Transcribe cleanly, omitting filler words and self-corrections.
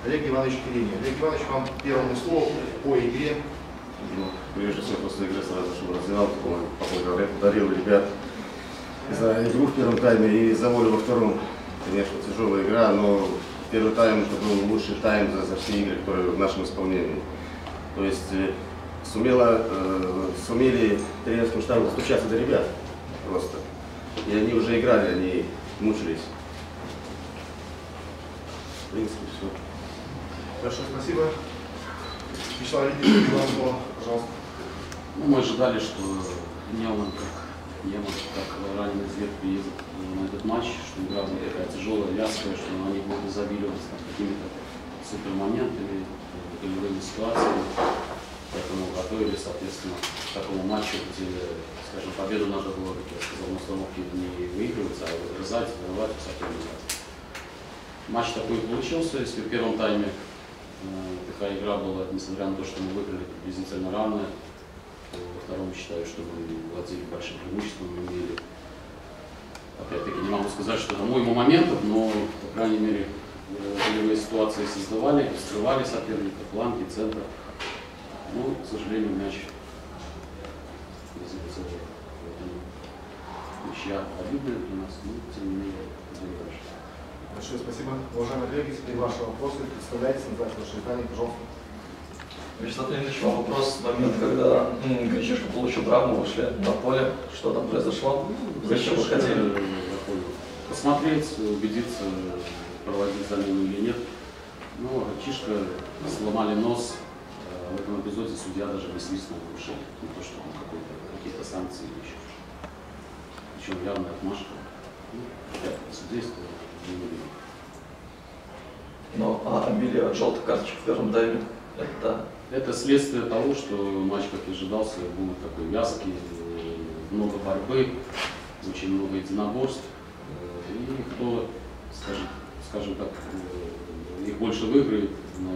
Олег Иванович Киринин. Олег Иванович, вам первому слову по игре. Ну, прежде всего, после игры сразу, чтобы развивал, поблагодарил ребят за игру в первом тайме и за волю во втором. Конечно, тяжелая игра, но первый тайм это был лучший тайм за все игры, которые в нашем исполнении. То есть сумели тренерским штабом достучаться до ребят просто. И они уже играли, они мучились. В принципе, все. Хорошо, спасибо. Вячеслав Леонидович, вам слово, пожалуйста. Ну, мы ожидали, что Неман, как раненый звезд приедет на этот матч, что игра будет такая тяжелая, вязкая, что они будут изобиловаться какими-то супермоментами, голевыми ситуациями. Поэтому готовились, соответственно, к такому матчу, где, скажем, победу надо было, как я сказал, на установке не выигрывать, а выгрызать, вырывать у соперника. Матч такой получился, если в первом тайме такая игра была, несмотря на то, что мы выиграли приблизительно равная, во втором считаю, что мы владели большим преимуществом, мы имели, опять-таки, не могу сказать, что это мой моментов, но, по крайней мере, голевые ситуации создавали, скрывали соперника, фланги, центр. Но, к сожалению, мяч не забил. Ничья обидная для нас, но, тем не менее, идем дальше. Большое спасибо. Уважаемые коллеги, теперь ваши вопросы. Представляйтесь, называйте ваше издание, пожалуйста. Вячеслав Леонидович, вам вопрос. Момент, когда Гречишка получил травму, вышли на поле. Что там произошло? Зачем вы хотели? Посмотреть, убедиться, проводить замену или нет. Но Гречишка сломали нос. В этом эпизоде судья даже не свистнул в уши. Не то, что какие-то санкции или еще что-то. Причем явная отмашка. Опять судейство. Но обилие от желтых карточек в первом тайме, это следствие того, что матч, как и ожидался, был такой вязкий, много борьбы, очень много единоборств. И кто, скажем так, их больше выиграет, на